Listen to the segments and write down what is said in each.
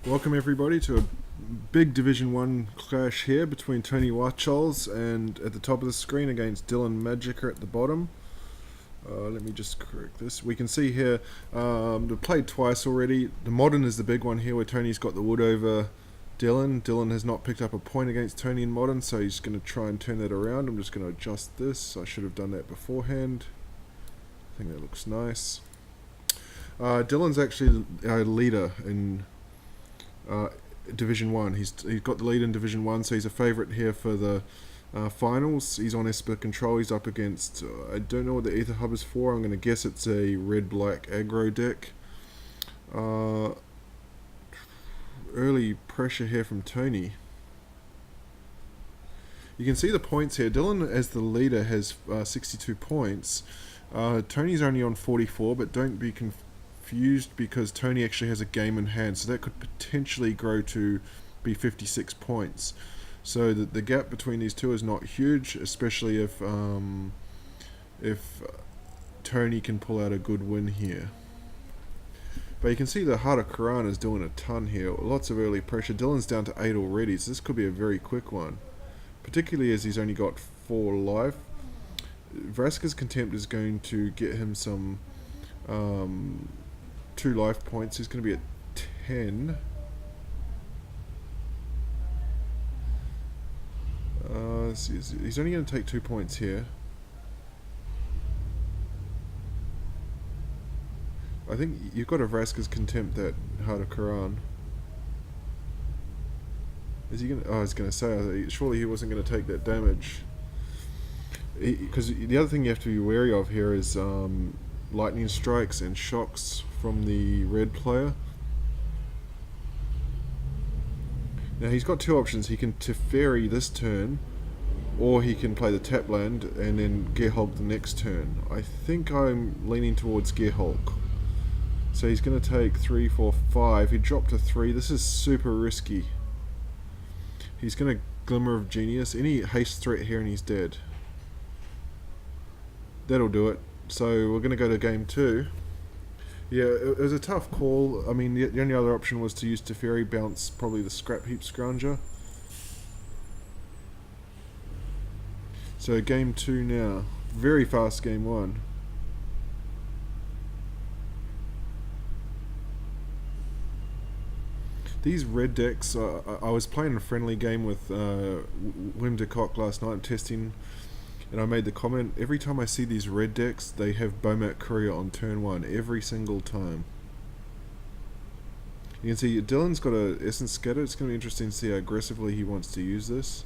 Welcome everybody to a big Division 1 clash here between Tony Wacholz and at the top of the screen against Dylan Magika at the bottom. Let me just correct this. We can see here, they've played twice already. The Modern is the big one here where Tony's got the wood over Dylan. Dylan has not picked up a point against Tony in Modern, so he's going to try and turn that around. I'm just going to adjust this. I should have done that beforehand. I think that looks nice. Dylan's actually a leader in Division 1. He's got the lead in Division 1, so he's a favourite here for the finals. He's on Esper control. He's up against, I don't know what the Ether Hub is for. I'm going to guess it's a red-black aggro deck. Early pressure here from Tony. You can see the points here. Dylan, as the leader, has 62 points. Tony's only on 44, but don't be confused because Tony actually has a game in hand, so that could potentially grow to be 56 points. So the gap between these two is not huge, especially if Tony can pull out a good win here. But you can see the Heart of Quran is doing a ton here. Lots of early pressure. Dylan's down to 8 already, so this could be a very quick one, particularly as he's only got 4 life. Vraska's Contempt is going to get him some 2 life points. He's going to be at 10. He's only going to take 2 points here. I think you've got a Vraska's Contempt that Heart of Quran. Is he going to... Oh, I was going to say, surely he wasn't going to take that damage. Because the other thing you have to be wary of here is lightning strikes and shocks from the red player. Now he's got 2 options. He can Teferi this turn, or he can play the tap land and then Gearhulk the next turn. I think I'm leaning towards Gearhulk. So he's going to take 3, 4, 5. He dropped to 3. This is super risky. He's going to Glimmer of Genius. Any haste threat here and he's dead. That'll do it. So we're going to go to game 2. Yeah, it was a tough call. I mean, the only other option was to use Teferi, bounce probably the Scrap Heap Scrounger. So game 2 now. Very fast game 1. These red decks, I was playing a friendly game with Wim de Kock last night, testing, and I made the comment, every time I see these red decks, they have Bomat Courier on turn 1, every single time. You can see Dylan's got a Essence Scatter. It's going to be interesting to see how aggressively he wants to use this.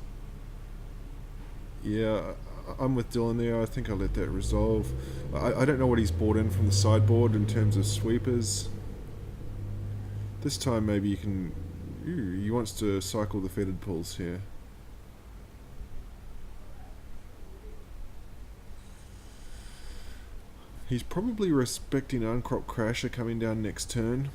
Yeah, I'm with Dylan there. I think I'll let that resolve. I don't know what he's bought in from the sideboard in terms of sweepers. This time maybe you can... he wants to cycle the Fetid Pulls here. He's probably respecting Uncrop Crasher coming down next turn.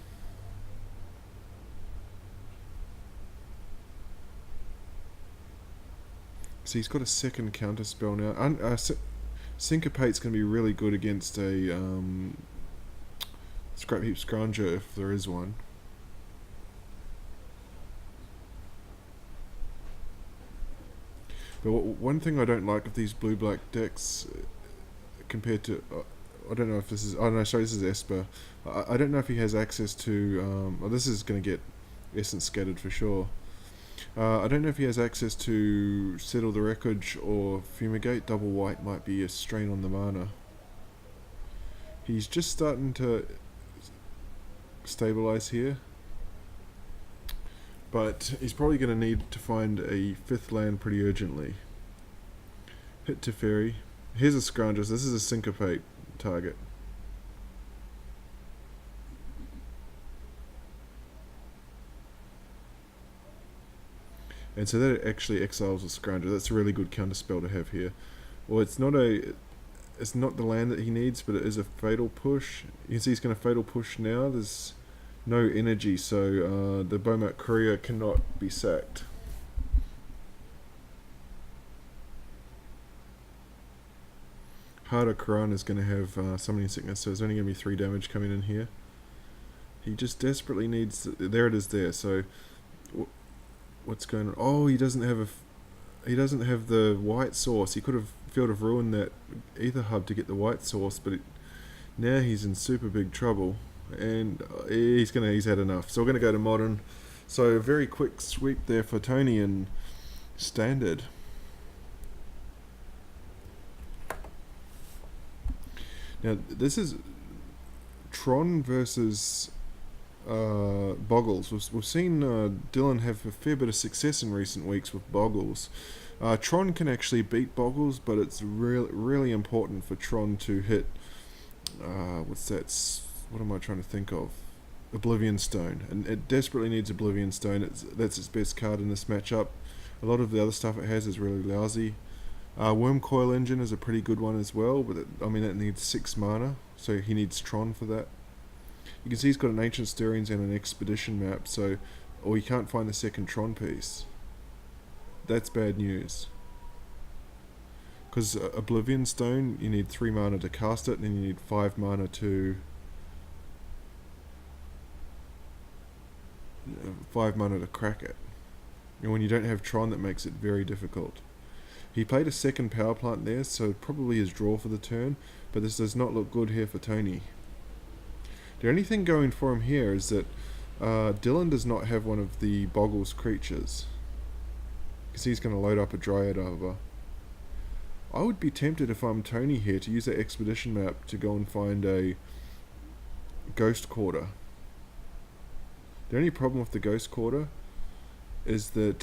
So he's got a second counter spell now. Syncopate's going to be really good against a Scrap Heap Scrounger if there is one. But one thing I don't like of these blue-black decks compared to... I don't know if this is... Oh no, sorry, this is Esper. I don't know if he has access to... well, this is going to get Essence Scattered for sure. I don't know if he has access to Settle the Wreckage or Fumigate. Double white might be a strain on the mana. He's just starting to stabilize here. But he's probably going to need to find a 5th land pretty urgently. Hit Teferi. Here's a Scrounger. This is a Syncopate target. And so that actually exiles a Scrounger. That's a really good counter spell to have here. Well, it's not the land that he needs, but it is a Fatal Push. You can see he's going to Fatal Push now. There's no energy, so the Bomat Courier cannot be sacked. Heart of Quran is going to have Summoning Sickness, so there's only going to be 3 damage coming in here. He just desperately needs... There it is there. So, what's going on? Oh, he doesn't have a... He doesn't have the white source. He could have Field of Ruin that ether hub to get the white source, but now he's in super big trouble, and he's had enough. So we're gonna go to modern. So a very quick sweep there for Tony in standard. Now this is Tron versus Bogles. We've seen Dylan have a fair bit of success in recent weeks with Bogles. Tron can actually beat Bogles, but it's really important for Tron to hit, what's that, what am I trying to think of? Oblivion Stone. And it desperately needs Oblivion Stone. That's its best card in this matchup. A lot of the other stuff it has is really lousy. Worm Coil Engine is a pretty good one as well, but it needs 6 mana, so he needs Tron for that. You can see he's got an Ancient Stirrings and an Expedition map, or he can't find the second Tron piece. That's bad news. Because Oblivion Stone, you need 3 mana to cast it, and then you need 5 mana to... 5 mana to crack it. And when you don't have Tron, that makes it very difficult. He played a second power plant there, so probably his draw for the turn, but this does not look good here for Tony. The only thing going for him here is that Dylan does not have one of the Bogles creatures. Because he's going to load up a Dryad Arbor. I would be tempted if I'm Tony here to use that Expedition map to go and find a Ghost Quarter. The only problem with the Ghost Quarter is that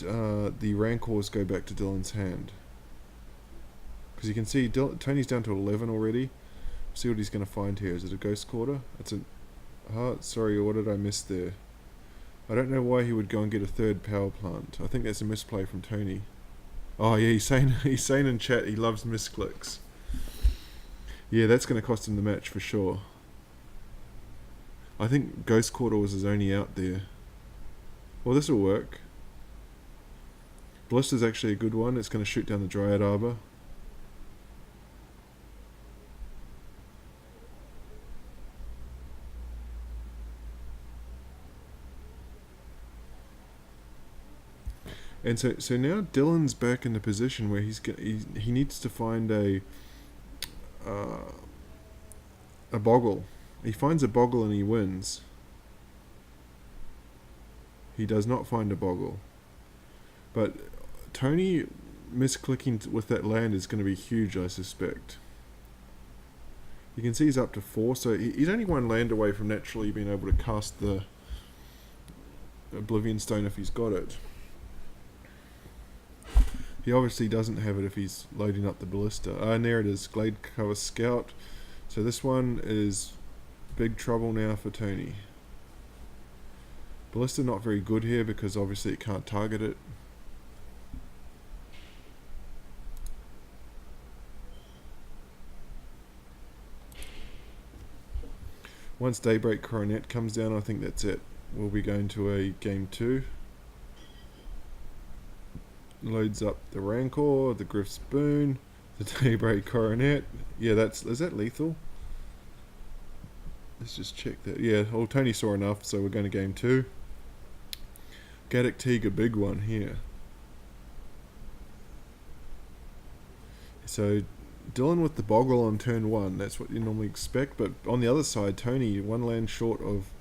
the Rancors go back to Dylan's hand. Because you can see Tony's down to 11 already. See what he's going to find here. Is it a Ghost Quarter? It's a... sorry, what did I miss there? I don't know why he would go and get a third power plant. I think that's a misplay from Tony. Oh yeah, he's saying in chat he loves misclicks. Yeah, that's going to cost him the match for sure. I think Ghost Quarter was his only out there. Well, this will work. Ballista's actually a good one. It's going to shoot down the Dryad Arbor. And so now Dylan's back in the position where he needs to find a Boggle. He finds a Boggle and he wins. He does not find a Boggle. But Tony misclicking with that land is going to be huge, I suspect. You can see he's up to 4, so he's only 1 land away from naturally being able to cast the Oblivion Stone if he's got it. He obviously doesn't have it if he's loading up the Ballista. And there it is, Glade Cover Scout. So this one is big trouble now for Tony. Ballista not very good here because obviously it can't target it. Once Daybreak Coronet comes down, I think that's it. We'll be going to a game 2. Loads up the Rancor, the Griff's Boon, the Daybreak Coronet. Yeah, is that lethal? Let's just check that. Yeah, well, Tony saw enough, so we're going to game 2. Gaddock Teague, a big one here. So Dylan with the Boggle on turn 1, that's what you normally expect, but on the other side, Tony 1 land short of...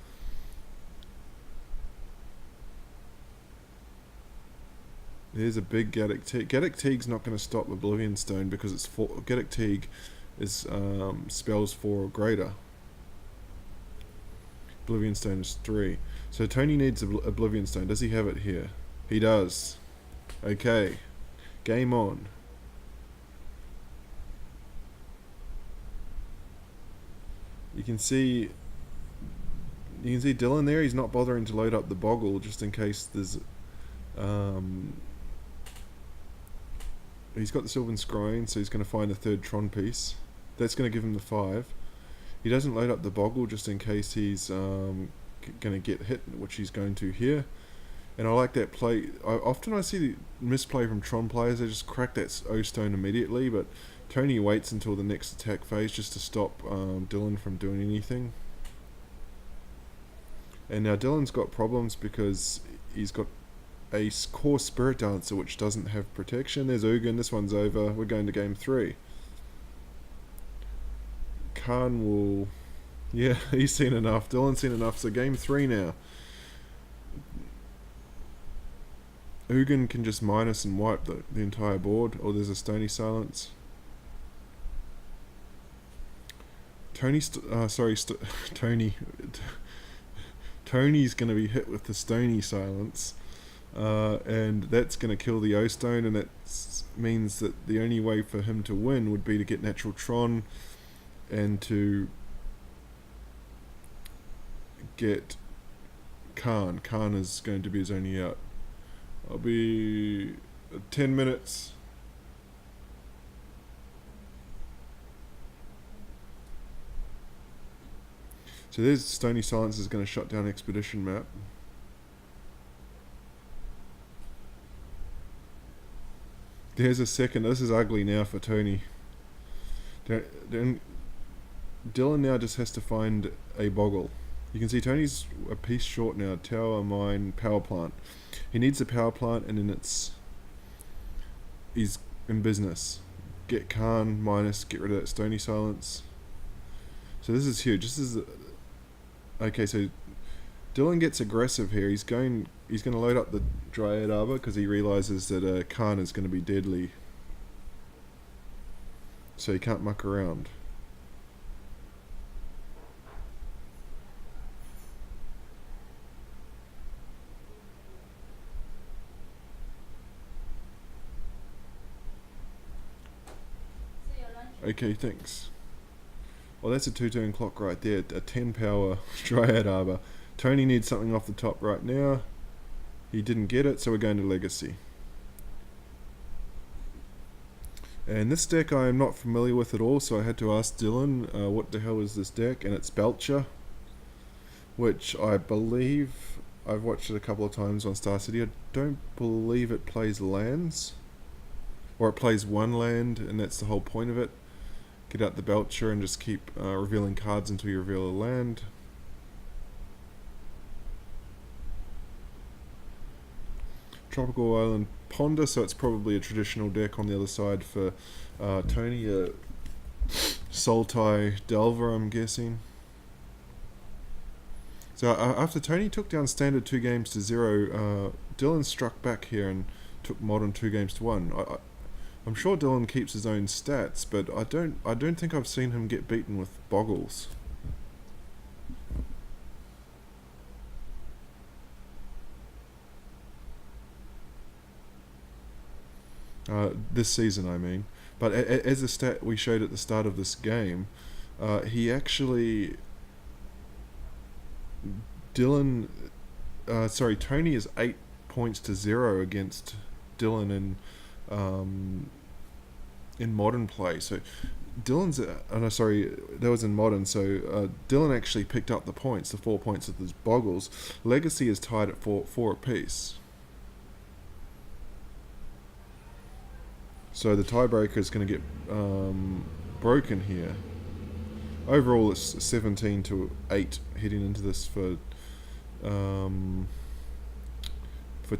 There's a big Gaddock Teague. Gaddock Teague's not going to stop Oblivion Stone because it's Gaddock Teague is spells 4 or greater. Oblivion Stone is 3. So Tony needs Oblivion Stone. Does he have it here? He does. Okay. Game on. You can see Dylan there. He's not bothering to load up the Boggle just in case there's he's got the Sylvan Scrying, so he's going to find the 3rd Tron piece. That's going to give him the 5. He doesn't load up the Boggle just in case he's going to get hit, which he's going to here. And I like that play. Often I see the misplay from Tron players. They just crack that O-Stone immediately, but Tony waits until the next attack phase just to stop Dylan from doing anything. And now Dylan's got problems because he's got a core Spirit Dancer which doesn't have protection. There's Ugin, this one's over. We're going to game 3. Khan will... Yeah, he's seen enough. Dylan's seen enough, so game 3 now. Ugin can just minus and wipe the entire board, or there's a Stony Silence. Tony's going to be hit with the Stony Silence, and that's going to kill the O-Stone, and that means that the only way for him to win would be to get natural Tron and to get Khan. Khan is going to be his only out. I'll be 10 minutes. So there's Stony Silence is going to shut down Expedition map. There's a second. This is ugly now for Tony. Dylan now just has to find a Boggle. You can see Tony's a piece short now. Tower, mine, power plant. He needs a power plant, and then he's in business. Get Khan minus, get rid of that Stony Silence. So this is huge. This is okay. So Dylan gets aggressive here. He's going to load up the Dryad Arbor because he realizes that Khan is going to be deadly. So he can't muck around. Okay, thanks. Well, that's a 2-turn clock right there. A 10 power Dryad Arbor. Tony needs something off the top right now. He didn't get it, so we're going to Legacy. And this deck I am not familiar with at all, so I had to ask Dylan, what the hell is this deck? And it's Belcher, which I believe I've watched it a couple of times on Star City. I don't believe it plays lands, or it plays one land, and that's the whole point of it. Get out the Belcher and just keep revealing cards until you reveal a land. Tropical Island Ponder, so it's probably a traditional deck on the other side for Tony. Sultai Delver, I'm guessing. So after Tony took down Standard 2-0, Dylan struck back here and took Modern 2-1. I'm sure Dylan keeps his own stats, but I don't think I've seen him get beaten with Bogles. This season, I mean. But as a stat we showed at the start of this game, he actually... Tony is 8 points to 0 against Dylan in modern play. So Dylan's that was in modern. So Dylan actually picked up the 4 points of his Bogles. Legacy is tied at 4 apiece. So the tiebreaker is going to get broken here. Overall, it's 17-8 heading into this for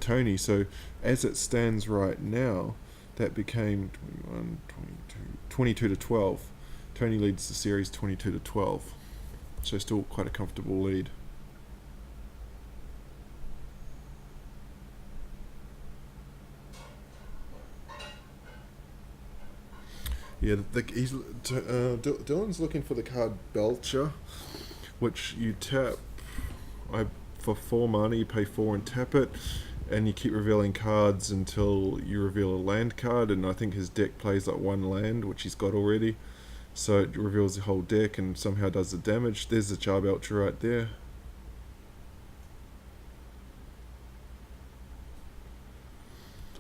Tony. So as it stands right now, that became 22-12. Tony leads the series 22-12. So still quite a comfortable lead. Yeah, Dylan's looking for the card Belcher, which you tap. For 4 mana, you pay 4 and tap it, and you keep revealing cards until you reveal a land card. And I think his deck plays like 1 land, which he's got already, so it reveals the whole deck and somehow does the damage. There's the Char Belcher right there.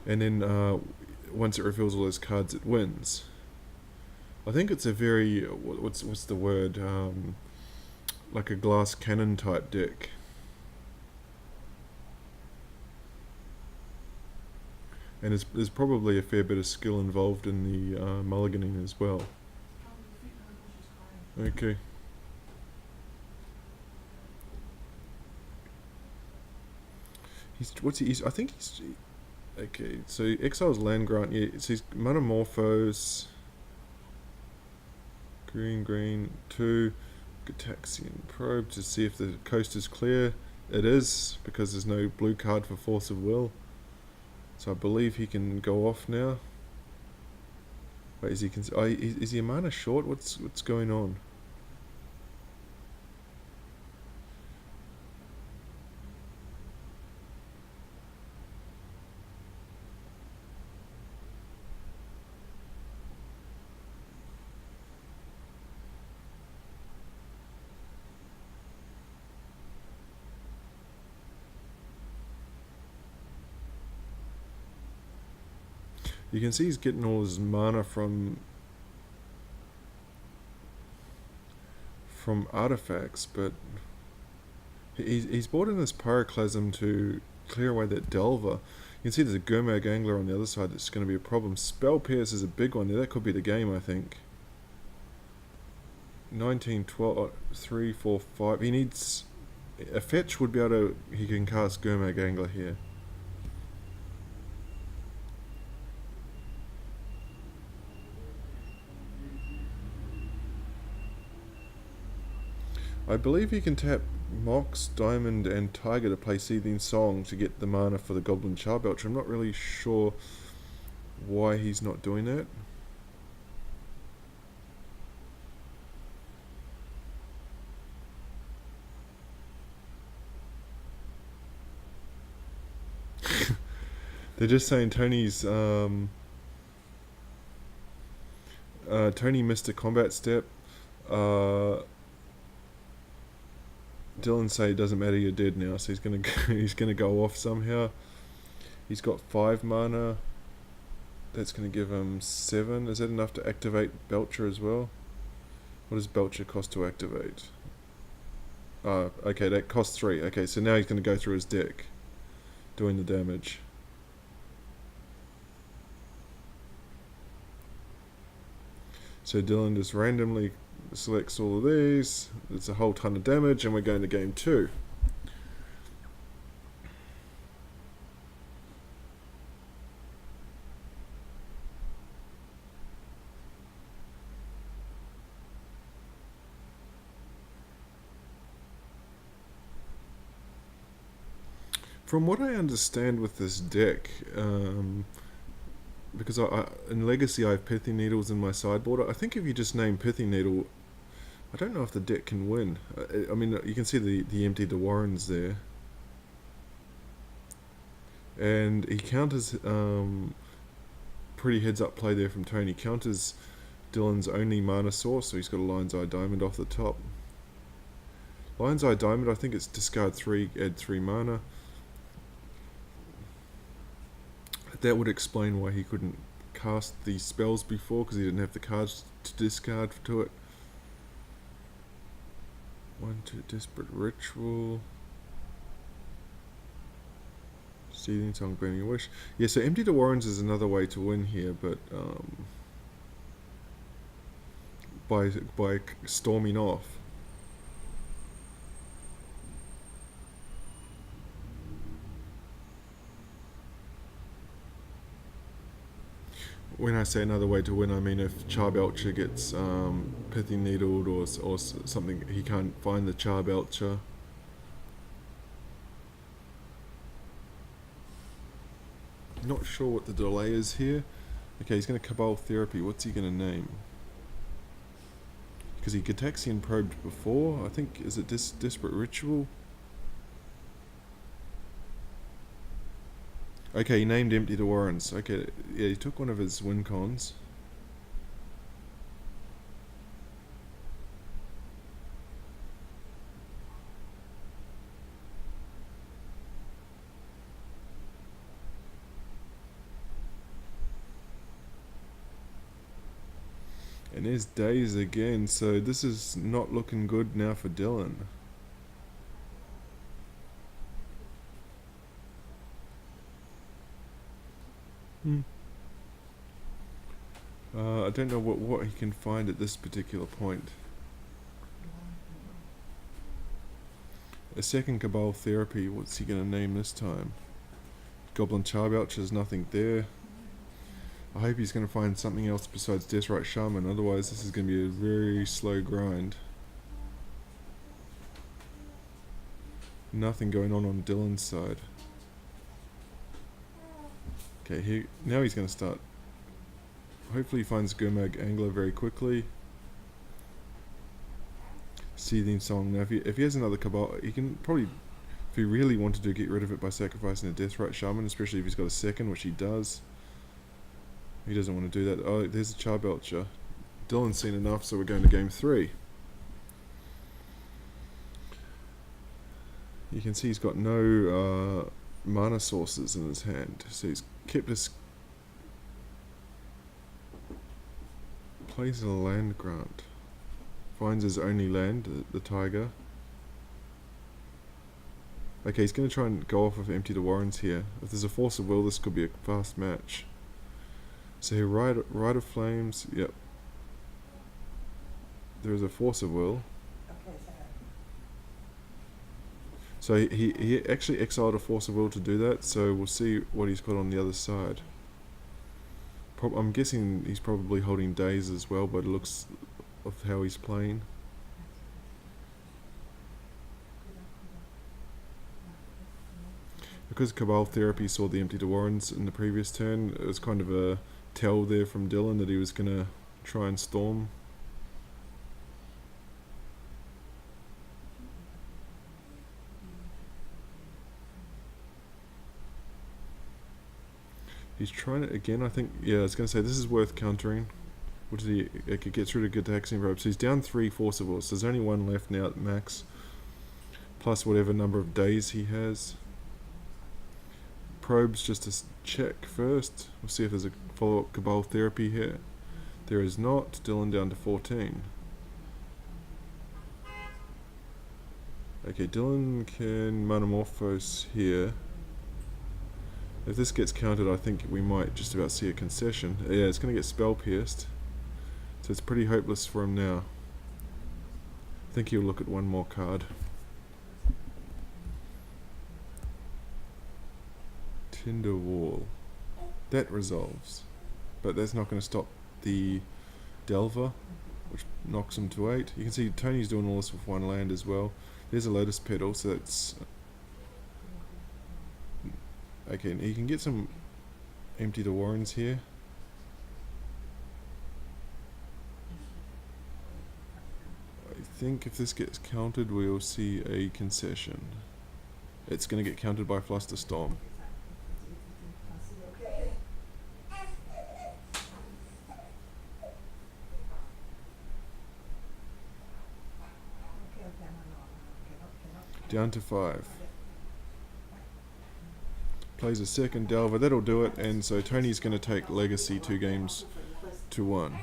And then once it reveals all those cards, it wins. I think it's a very, what's the word, like a glass cannon type deck. And there's probably a fair bit of skill involved in the mulliganing as well. Okay. I think he's okay. So exiles land grant. Yeah, so he's Metamorphose. Green 2. Gataxian probe to see if the coast is clear. It is, because there's no blue card for Force of Will. So I believe he can go off now. Wait, is he a mana short? What's going on? You can see he's getting all his mana from artifacts, but he's brought in this Pyroclasm to clear away that Delver. You can see there's a Gurmag Angler on the other side that's going to be a problem. Spell Pierce is a big one there. That could be the game, I think. 19, 12, 3, 4, 5. He needs... A fetch would be able to... He can cast Gurmag Angler here. I believe he can tap Mox, Diamond, and Tiger to play Seething Song to get the mana for the Goblin Charbelcher. I'm not really sure why he's not doing that. They're just saying Tony's Tony missed a combat step. Dylan say it doesn't matter, you're dead now, so he's gonna go off somehow. He's got 5 mana. That's gonna give him 7. Is that enough to activate Belcher as well? What does Belcher cost to activate? Okay, that costs 3. Okay, so now he's gonna go through his deck, doing the damage. So Dylan just randomly selects all of these. It's a whole ton of damage, and we're going to game 2. From what I understand with this deck, because in Legacy I have Pithy Needles in my sideboard. I think if you just name Pithy Needle, I don't know if the deck can win. I mean, you can see the Empty the Warrens there. And he counters, pretty heads up play there from Tony, counters Dylan's only mana source, so he's got a Lion's Eye Diamond off the top. Lion's Eye Diamond, I think it's discard 3, add 3 mana. That would explain why he couldn't cast the spells before, because he didn't have the cards to discard to it. 1, 2, Desperate Ritual. Seething Song, Burning Wish. Yeah, so Empty the Warrens is another way to win here, but by storming off. When I say another way to win, I mean if Charbelcher gets Pithy Needled or something, he can't find the Charbelcher. Not sure what the delay is here. Okay, he's going to Cabal Therapy. What's he going to name? Because he Gataxian probed before. I think, is it Desperate Ritual? Okay, he named Empty the Warrens. Okay, yeah, he took one of his win cons. And there's Days again, so this is not looking good now for Dylan. I don't know what he can find at this particular point. A second Cabal Therapy. What's he going to name this time? Goblin Charbelcher, there's nothing there. I hope he's going to find something else besides Deathrite Shaman, otherwise this is going to be a very slow grind. Nothing going on Dylan's side. Okay, now he's going to start. Hopefully he finds Gurmag Angler very quickly. Seething Song. Now if he has another Cabal, he can probably, if he really wanted to, get rid of it by sacrificing a Deathrite Shaman, especially if he's got a second, which he does. He doesn't want to do that. Oh, there's a Charbelcher. Dylan's seen enough, so we're going to game 3. You can see he's got no mana sources in his hand, so he's kept his... Plays a land grant. Finds his only land, the Tiger. Okay, he's going to try and go off of Empty the Warrens here. If there's a Force of Will, this could be a fast match. So here, Rite of Flames, yep. There is a Force of Will. So he actually exiled a Force of Will to do that, so we'll see what he's got on the other side. I'm guessing he's probably holding Daze as well, but it looks of how he's playing. Because Cabal Therapy saw the Empty the Warrens in the previous turn, it was kind of a tell there from Dylan that he was going to try and storm. He's trying it again, I think. Yeah, I was going to say, this is worth countering. What did he... It could get through to good Taxing Probe. So he's down 3 Force of Will. So there's only 1 left now at max. Plus whatever number of days he has. Probes just to check first. We'll see if there's a follow-up Cabal Therapy here. There is not. Dylan down to 14. Okay, Dylan can Metamorphose here. If this gets countered, I think we might just about see a concession. Yeah, it's going to get Spell Pierced. So it's pretty hopeless for him now. I think he'll look at one more card. Tinder Wall. That resolves. But that's not going to stop the Delver, which knocks him to 8. You can see Tony's doing all this with 1 land as well. There's a Lotus Petal, so that's... Okay, and he can get some Empty the Warrens here. I think if this gets countered, we'll see a concession. It's going to get countered by Flusterstorm. Down to 5. Plays a second Delver, that'll do it, and so Tony's going to take Legacy 2 games to 1.